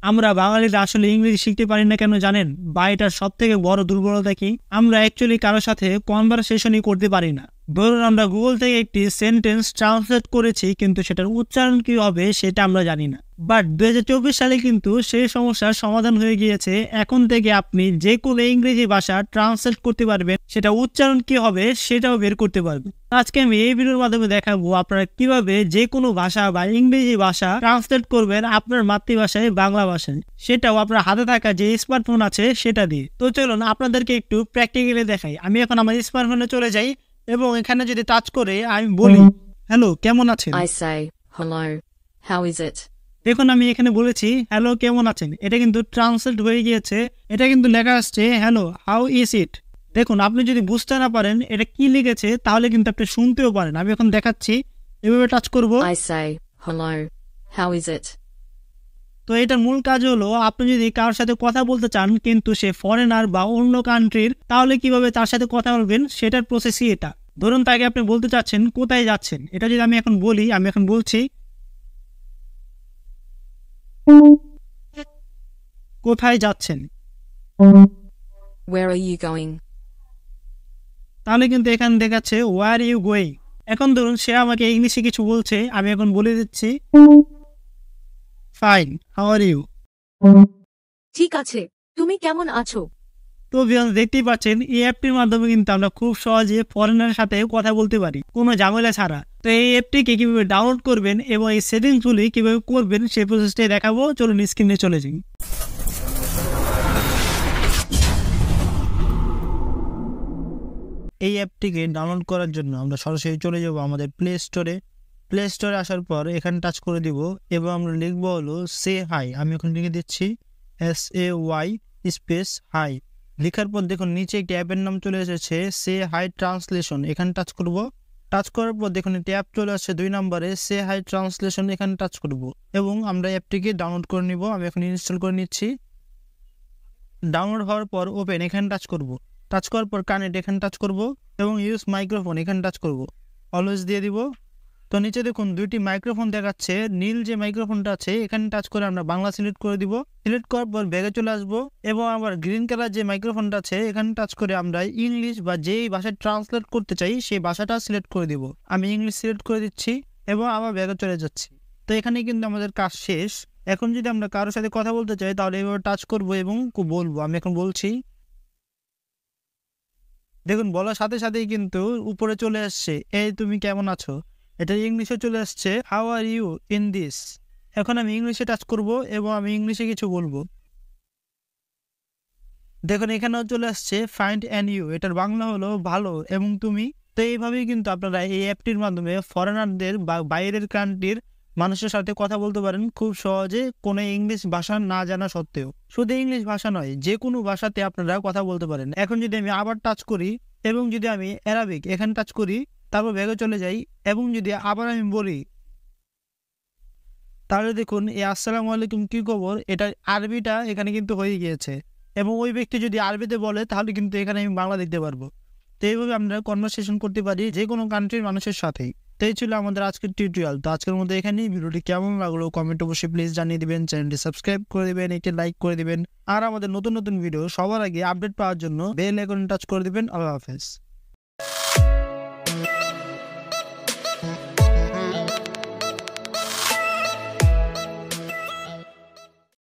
আমরা বাঙালিরা আসলে ইংরেজি শিখতে পারি না কেন জানেন? বা এটার সবথেকে বড় দুর্বলতা কি? আমরা অ্যাকচুয়ালি কারোর সাথে কনভারসেশনই করতে পারি না। ধরুন আমরা গুগল থেকে একটি সেন্টেন্স ট্রান্সলেট করেছি, কিন্তু সেটার উচ্চারণ কি হবে সেটা আমরা জানি না। বাট 2024 সালে কিন্তু সেই সমস্যার সমাধান হয়ে গিয়েছে। এখন থেকে আপনি যে কোনো ইংরেজি ভাষা ট্রান্সলেট করতে পারবেন, সেটা উচ্চারণ কি হবে সেটাও বের করতে পারবেন। আজকে আমি এই ভিডিওর মাধ্যমে দেখাবো আপনারা কিভাবে যে কোনো ভাষা বা ইংরেজি ভাষা ট্রান্সলেট করবেন আপনার মাতৃভাষায় বাংলা ভাষায়, সেটাও আপনার হাতে থাকা যে স্মার্টফোন আছে সেটা দিয়ে। তো চলুন আপনাদেরকে একটু প্র্যাকটিক্যালি দেখাই। আমি এখন আমার স্মার্টফোনে চলে যাই এবং এখানে যদি টাচ করে আমি বলি হ্যালো কেমন আছেন, I say, hello, how is it? দেখুন আমি এখানে বলেছি হ্যালো কেমন আছেন, এটা কিন্তু ট্রান্সলেট হয়ে গিয়েছে। এটা কিন্তু লেখা আসছে হ্যালো হাউ ইজ ইট। দেখুন আপনি যদি বুঝতে না পারেন এটা কি লিখেছে তাহলে কিন্তু আপনি শুনতেও পারেন। আমি এখন দেখাচ্ছি, এভাবে টাচ করব। I say, hello, how is it? তো এটার মূল কাজ হলো আপনি যদি কারোর সাথে কথা বলতে চান কিন্তু সে ফরেনার বা অন্য কান্ট্রির, তাহলে কিভাবে তার সাথে কথা বলবেন সেটার প্রসেসই এটা। ধরুন তাকে আপনি বলতে চাচ্ছেন কোথায় যাচ্ছেন, এটা যদি আমি এখন বলি, আমি এখন বলছি কোথায় যাচ্ছেন, Where are you going? তাহলে কিন্তু এখানে দেখাচ্ছে ওয়ার ইউ গোয়িং। এখন ধরুন সে আমাকে ইংলিশে কিছু বলছে, আমি এখন বলে দিচ্ছি ফাইন হাউ আর ইউ। ঠিক আছে, তুমি কেমন আছো? তো ভিউয়ার্স দেখতেই পাচ্ছেন এই অ্যাপটির মাধ্যমে কিন্তু আমরা খুব সহজে ফরেনারের সাথে কথা বলতে পারি কোনো ঝামেলা ছাড়া। তো এই অ্যাপটিকে কিভাবে ডাউনলোড করবেন এবং এই সেটিংসগুলি কিভাবে করবেন সেই প্রসেসটাই দেখাবো। চলুন স্ক্রিনে চলে যাই। এই অ্যাপটিকে ডাউনলোড করার জন্য আমরা সরাসরি চলে যাব আমাদের প্লে স্টোরে আসার পর এখানে টাচ করে দিব এবং আমরা লিখবো হলো সে হাই। আমি এখন লিখে দিচ্ছি SAY স্পেস হাই। লেখার পর দেখুন নিচে একটি অ্যাপের নাম চলে এসেছে সে হাই ট্রান্সলেশন, এখানে টাচ করব। টাচ করার পর দেখুন একটি অ্যাপ চলে আসছে 2 নম্বরে সে হাই ট্রান্সলেশন, এখানে টাচ করব এবং আমরা অ্যাপটিকে ডাউনলোড করে নিব। আমি এখন ইনস্টল করে নিচ্ছি। ডাউনলোড হওয়ার পর ওপেন এখানে টাচ করব। টাচ করার পর কানেক্ট এখানে টাচ করব এবং ইউজ মাইক্রোফোন এখানে টাচ করব, অলওয়েজ দিয়ে দিব। তো নিচে দেখুন 2টি মাইক্রোফোন দেখাচ্ছে, নীল যে মাইক্রোফোনটা আছে এখানে টাচ করে আমরা বাংলা সিলেক্ট করে দিব। সিলেক্ট করার পর ব্যাগে চলে আসবো এবং আবার গ্রিন কালার যে মাইক্রোফোনটা আছে এখানে টাচ করে আমরা ইংলিশ বা যেই ভাষায় ট্রান্সলেট করতে চাই সেই ভাষাটা সিলেক্ট করে দিব। আমি ইংলিশ সিলেক্ট করে দিচ্ছি এবং আবার ব্যাগে চলে যাচ্ছি। তো এখানে কিন্তু আমাদের কাজ শেষ। এখন যদি আমরা কারোর সাথে কথা বলতে চাই তাহলে এভাবে টাচ করব এবং বলবো। আমি এখন বলছি, দেখুন বলার সাথে সাথেই কিন্তু উপরে চলে আসছে এই তুমি কেমন আছো। এটা ইংলিশে চলে আসছে how are you in this. এখন আমি ইংলিশে টাচ করব এবং আমি ইংলিশে কিছু বলবো। দেখুন এখানেও চলে আসছে ফাইন্ড অ্যান্ড ইউ, এটার বাংলা হলো ভালো এবং তুমি। তো এইভাবেই কিন্তু আপনারা এই অ্যাপটির মাধ্যমে ফরেনারদের বা বাইরের কান্ট্রির মানুষের সাথে কথা বলতে পারেন খুব সহজে, কোনো ইংলিশ ভাষা না জানা সত্ত্বেও। শুধু ইংলিশ ভাষা নয়, যে কোনো ভাষাতে আপনারা কথা বলতে পারেন। এখন যদি আমি আবার টাচ করি এবং যদি আমি অ্যারাবিক এখানে টাচ করি, তারপর ব্যাগে চলে যাই এবং যদি আবার আমি বলি, তাহলে দেখুন এই আসসালামু আলাইকুম কি খবর, এটা আরবিটা এখানে কিন্তু হয়ে গিয়েছে এবং ওই ব্যক্তি যদি আরবিতে বলে তাহলে কিন্তু এখানে আমি বাংলা দেখতে পারবো। তো এইভাবে আমরা কনভারসেশন করতে পারি যে কোনো কান্ট্রির মানুষের সাথেই। তো এই ছিল আমাদের আজকের টিউটোরিয়াল। তো আজকের মধ্যে এখানেই। ভিডিওটি কেমন লাগলো কমেন্ট অবশ্যই প্লিজ জানিয়ে দিবেন, চ্যানেলটি সাবস্ক্রাইব করে দিবেন, একটি লাইক করে দিবেন আর আমাদের নতুন নতুন ভিডিও সবার আগে আপডেট পাওয়ার জন্য বেল আইকন টাচ করে দিবেন। আল্লাহ হাফেজ।